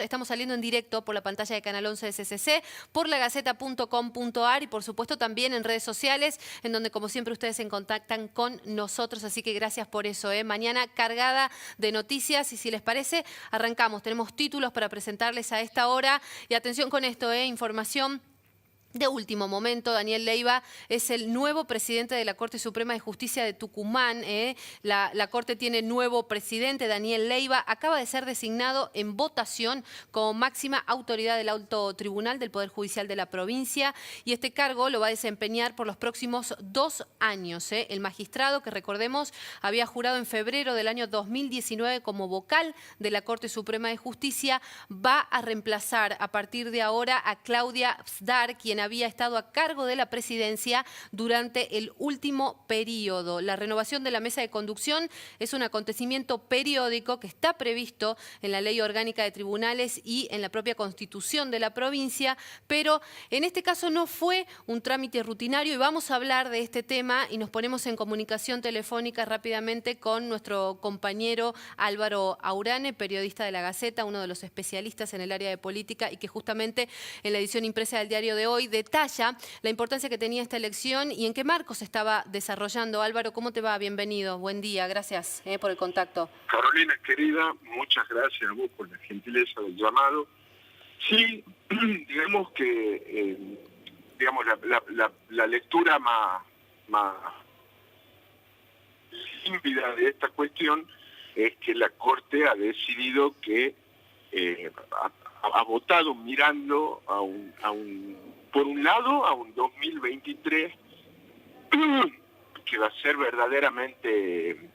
Estamos saliendo en directo por la pantalla de Canal 11 de CCC, por lagaceta.com.ar y por supuesto también en redes sociales, en donde como siempre ustedes se contactan con nosotros, así que gracias por eso. Mañana cargada de noticias y si les parece, arrancamos. Tenemos títulos para presentarles a esta hora y atención con esto, información de último momento. Daniel Leiva es el nuevo presidente de la Corte Suprema de Justicia de Tucumán. La Corte tiene nuevo presidente, Daniel Leiva. Acaba de ser designado en votación como máxima autoridad del alto tribunal del Poder Judicial de la provincia y este cargo lo va a desempeñar por los próximos 2 años. El magistrado, que recordemos, había jurado en febrero del año 2019 como vocal de la Corte Suprema de Justicia, va a reemplazar a partir de ahora a Claudia Pzdar, quien había estado a cargo de la presidencia durante el último periodo. La renovación de la mesa de conducción es un acontecimiento periódico que está previsto en la Ley Orgánica de Tribunales y en la propia Constitución de la provincia, pero en este caso no fue un trámite rutinario y vamos a hablar de este tema y nos ponemos en comunicación telefónica rápidamente con nuestro compañero Álvaro Aurane, periodista de La Gaceta, uno de los especialistas en el área de política y que justamente en la edición impresa del diario de hoy detalla la importancia que tenía esta elección y en qué marco se estaba desarrollando. Álvaro, ¿cómo te va? Bienvenido. Buen día. Gracias por el contacto. Carolina, querida, muchas gracias a vos por la gentileza del llamado. Sí, digamos que la lectura más límpida de esta cuestión es que la Corte ha decidido que ha votado mirando por un lado a un 2023 que va a ser verdaderamente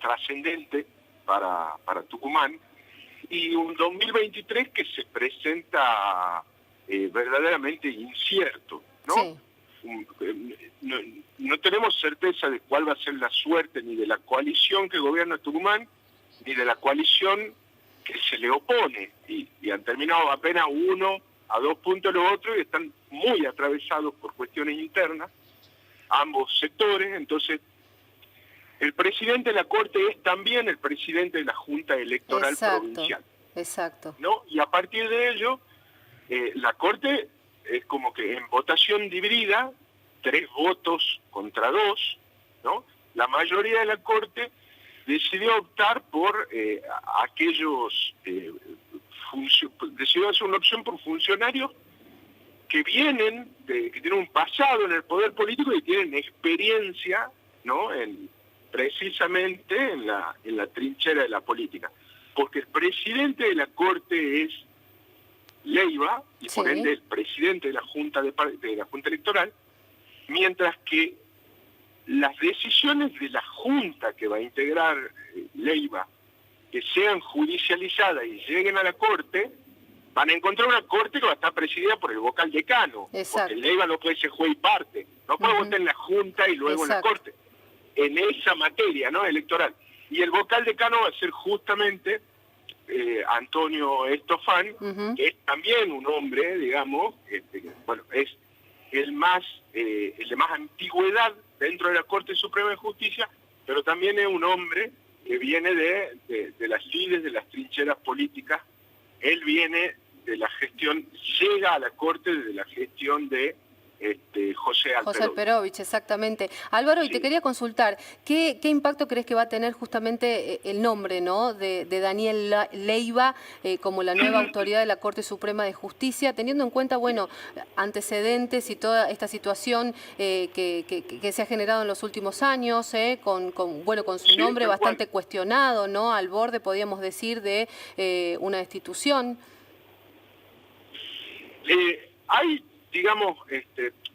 trascendente para Tucumán, y un 2023 que se presenta verdaderamente incierto, ¿no? Sí. No tenemos certeza de cuál va a ser la suerte ni de la coalición que gobierna Tucumán, ni de la coalición que se le opone, y han terminado apenas 1 a 2 puntos los otros y están muy atravesados por cuestiones internas, ambos sectores. Entonces, el presidente de la Corte es también el presidente de la Junta Electoral Provincial. Exacto. ¿No? Y a partir de ello, la Corte es como que en votación dividida, 3 votos contra 2, ¿no? La mayoría de la Corte decidió optar por decidió hacer una opción por funcionarios que que tienen un pasado en el poder político y tienen experiencia, ¿no? Precisamente en la trinchera de la política. Porque el presidente de la Corte es Leiva, y por ende el presidente de la Junta Electoral, mientras que las decisiones de la Junta que va a integrar Leiva, que sean judicializadas y lleguen a la Corte, van a encontrar una Corte que va a estar presidida por el vocal decano. Exacto. Porque Leiva no puede ser juez y parte, no puede votar en la Junta y luego en la Corte, en esa materia, ¿no?, electoral. Y el vocal decano va a ser justamente Antonio Estofan, que es también un hombre, digamos, es el de más antigüedad dentro de la Corte Suprema de Justicia, pero también es un hombre que viene de las lides, de las trincheras políticas. Él viene de la gestión, llega a la Corte desde la gestión de José Alperovich, exactamente. Álvaro, y te quería consultar, ¿qué impacto crees que va a tener justamente el nombre, ¿no?, de Daniel Leiva como la nueva autoridad de la Corte Suprema de Justicia, teniendo en cuenta, bueno, antecedentes y toda esta situación que se ha generado en los últimos años, con su nombre bastante cuestionado, ¿no?, al borde, podríamos decir, de una destitución? Digamos,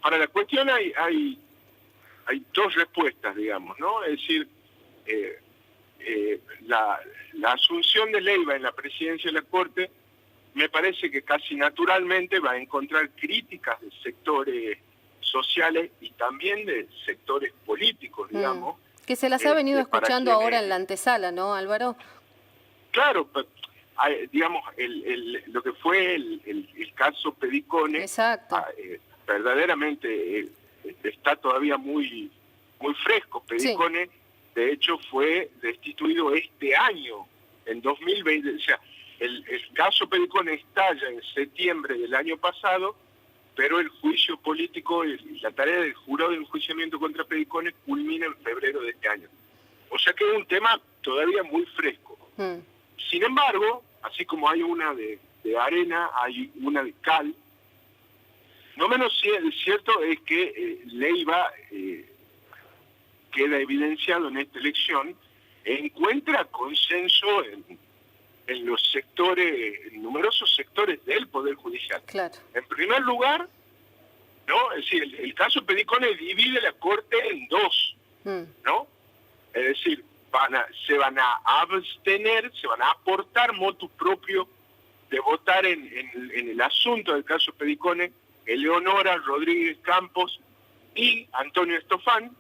para la cuestión hay 2 respuestas, digamos, ¿no? Es decir, la asunción de Leiva en la presidencia de la Corte me parece que casi naturalmente va a encontrar críticas de sectores sociales y también de sectores políticos, digamos. Que se las ha venido escuchando ahora en la antesala, ¿no, Álvaro? Claro, digamos, lo que fue el caso Pedicone, verdaderamente está todavía muy fresco. Pedicone, de hecho, fue destituido este año, en 2020. O sea, el caso Pericón estalla en septiembre del año pasado, pero el juicio político y la tarea del jurado de enjuiciamiento contra Pericones culmina en febrero de este año. O sea que es un tema todavía muy fresco. Sin embargo, así como hay una de arena, hay una de cal. No menos cierto es que Leiva, queda evidenciado en esta elección, encuentra consenso en los sectores, en numerosos sectores del Poder Judicial. Claro. En primer lugar, ¿no? Es decir, el caso Pericones divide la Corte en dos, ¿no? Es decir, se van a abstener, se van a aportar motu propio de votar en el asunto del caso Pericones Eleonora Rodríguez Campos y Antonio Estofán,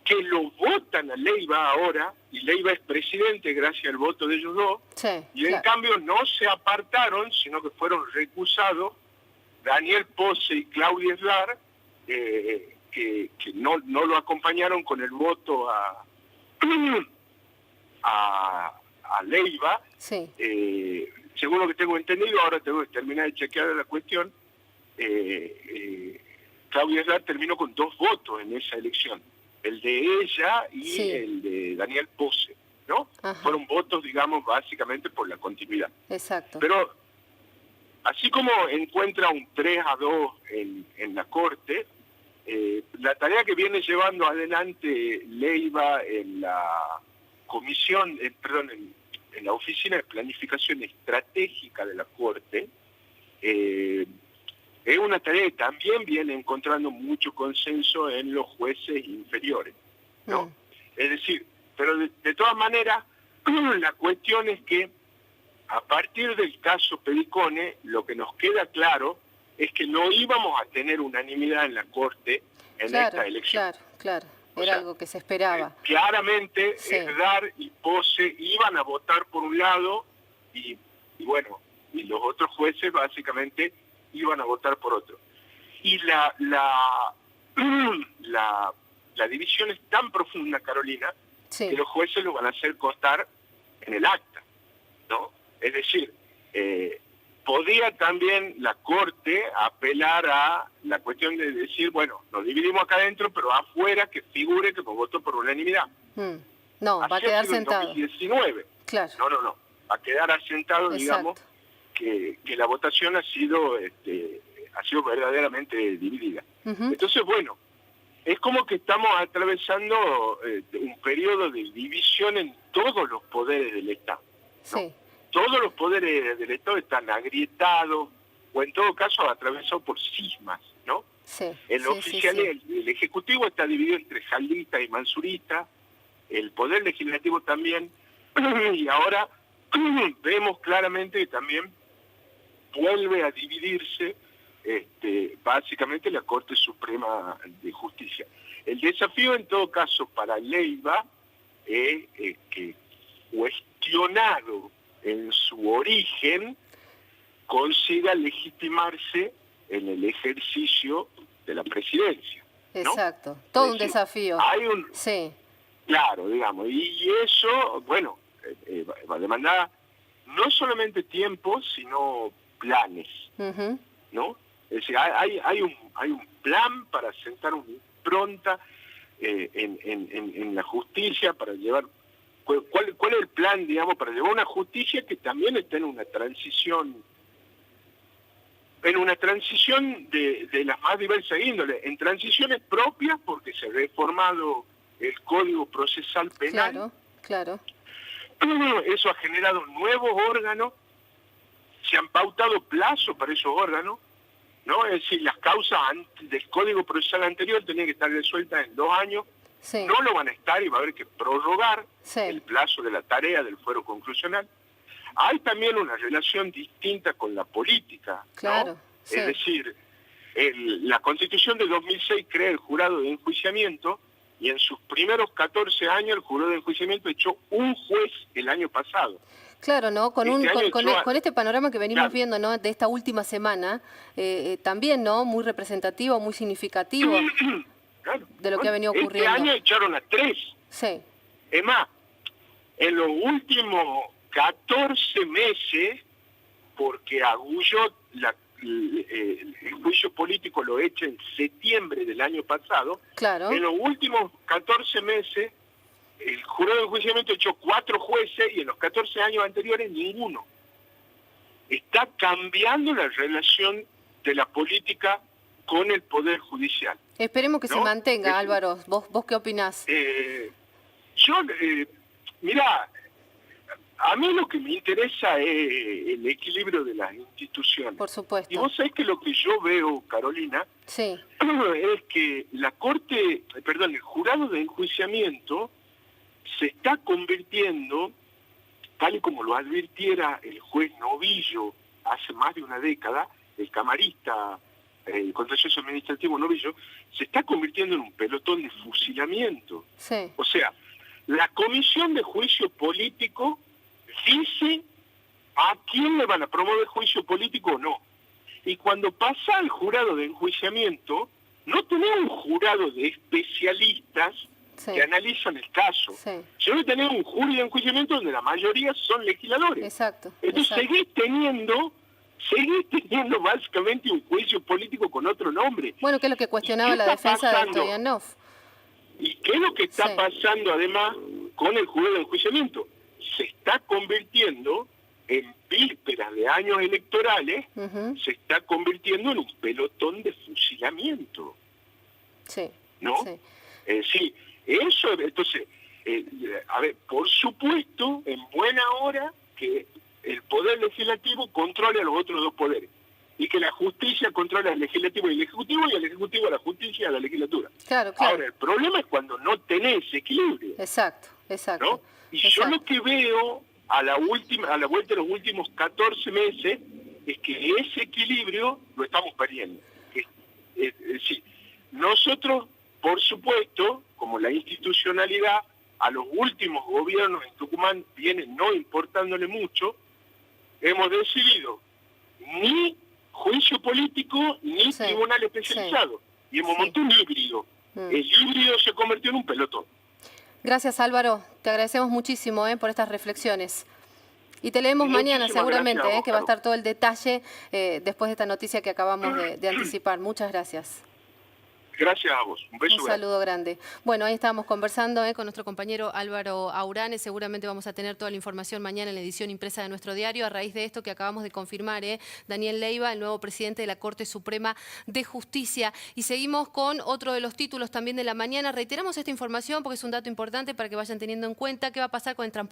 que lo votan a Leiva ahora, y Leiva es presidente gracias al voto de ellos dos, y en cambio no se apartaron, sino que fueron recusados Daniel Pose y Claudia Slar, que no lo acompañaron con el voto a Leiva. Según lo que tengo entendido, ahora tengo que terminar de chequear la cuestión, Claudia Slar terminó con 2 votos en esa elección, el de ella y el de Daniel Pose, ¿no? Fueron votos, digamos, básicamente por la continuidad. Exacto. Pero así como encuentra un 3-2 en la Corte, la tarea que viene llevando adelante Leiva en la comisión, en la Oficina de Planificación Estratégica de la Corte, es una tarea que también viene encontrando mucho consenso en los jueces inferiores, ¿no? Es decir, pero de todas maneras, la cuestión es que a partir del caso Pericones, lo que nos queda claro es que no íbamos a tener unanimidad en la Corte en esta elección. Claro. Era algo que se esperaba. Claramente, Slar y Pose iban a votar por un lado y bueno, y los otros jueces básicamente iban a votar por otro. Y la división es tan profunda, Carolina, que los jueces lo van a hacer constar en el acta, ¿no? Es decir, podía también la Corte apelar a la cuestión de decir, bueno, nos dividimos acá adentro, pero afuera que figure que votó por unanimidad. No, va a quedar sentado. En 2019. Claro. No. Va a quedar asentado, digamos, que la votación ha sido verdaderamente dividida. Entonces, bueno, es como que estamos atravesando un periodo de división en todos los poderes del Estado, ¿no? Todos los poderes del Estado están agrietados, o en todo caso atravesados por cismas, ¿no? El Ejecutivo está dividido entre jaldistas y mansuristas, el Poder Legislativo también, y ahora vemos claramente que también vuelve a dividirse básicamente la Corte Suprema de Justicia. El desafío en todo caso para Leiva es que, cuestionado en su origen, consiga legitimarse en el ejercicio de la presidencia, ¿no? Exacto, todo un desafío. Hay claro, digamos, y eso, bueno, va a demandar no solamente tiempo, sino planes, ¿no? Es decir, hay un plan para sentar una impronta en la justicia, para llevar... ¿Cuál es el plan, digamos, para llevar una justicia que también está en una transición de las más diversas índoles, en transiciones propias porque se ha reformado el Código Procesal Penal. Claro. Eso ha generado nuevos órganos, se han pautado plazos para esos órganos, ¿no? Es decir, las causas del Código Procesal anterior tenían que estar resueltas en 2 años, no lo van a estar y va a haber que prorrogar el plazo de la tarea del fuero conclusional. Hay también una relación distinta con la política, ¿no? Es decir, la Constitución de 2006 crea el jurado de enjuiciamiento y en sus primeros 14 años el jurado de enjuiciamiento echó un juez el año pasado. Claro, ¿no? Con este panorama que venimos viendo, ¿no? De esta última semana, también, ¿no? Muy representativo, muy significativo de lo que ha venido ocurriendo. Este año echaron a 3. Sí. Es más, en los últimos 14 meses, porque Agulló el juicio político lo echa en septiembre del año pasado. Claro. En los últimos 14 meses, el jurado de enjuiciamiento echó 4 jueces y en los 14 años anteriores ninguno. Está cambiando la relación de la política con el Poder Judicial. Esperemos que se mantenga, Álvaro. ¿Vos qué opinás? Mirá, a mí lo que me interesa es el equilibrio de las instituciones. Por supuesto. Y vos sabés que lo que yo veo, Carolina, sí, es que el jurado de enjuiciamiento se está convirtiendo, tal y como lo advirtiera el juez Novillo hace más de una década, el camarista, el contencioso administrativo Novillo, se está convirtiendo en un pelotón de fusilamiento. Sí. O sea, la comisión de juicio político dice a quién le van a promover juicio político o no. Y cuando pasa al jurado de enjuiciamiento, no tenemos un jurado de especialistas que analizan el caso. Sino que tenemos un jurado de enjuiciamiento donde la mayoría son legisladores. Exacto. Entonces seguís teniendo básicamente un juicio político con otro nombre. Bueno, que es lo que cuestionaba la defensa de Stoyanov. ¿Y qué es lo que está pasando además con el jurado de enjuiciamiento? Se está convirtiendo en vísperas de años electorales, se está convirtiendo en un pelotón de fusilamiento. Sí. ¿No? Sí. Sí, eso, entonces, a ver, por supuesto, en buena hora que el poder legislativo controle a los otros dos poderes y que la justicia controle al legislativo y al ejecutivo y al ejecutivo a la justicia y a la legislatura. Claro, claro. Ahora, el problema es cuando no tenés equilibrio. Exacto, exacto. ¿No? Y yo lo que veo a la vuelta de los últimos 14 meses es que ese equilibrio lo estamos perdiendo. Es decir, nosotros, por supuesto, como la institucionalidad, a los últimos gobiernos en Tucumán viene no importándole mucho, hemos decidido ni juicio político ni tribunal especializado. Y hemos montado un híbrido. El híbrido se convirtió en un pelotón. Gracias, Álvaro. Te agradecemos muchísimo por estas reflexiones. Y te leemos mañana seguramente, que va a estar todo el detalle después de esta noticia que acabamos de anticipar. Muchas gracias. Gracias a vos. Un beso. Un saludo grande. Bueno, ahí estábamos conversando con nuestro compañero Álvaro Aurane. Seguramente vamos a tener toda la información mañana en la edición impresa de nuestro diario a raíz de esto que acabamos de confirmar, Daniel Leiva, el nuevo presidente de la Corte Suprema de Justicia. Y seguimos con otro de los títulos también de la mañana. Reiteramos esta información porque es un dato importante para que vayan teniendo en cuenta qué va a pasar con el transporte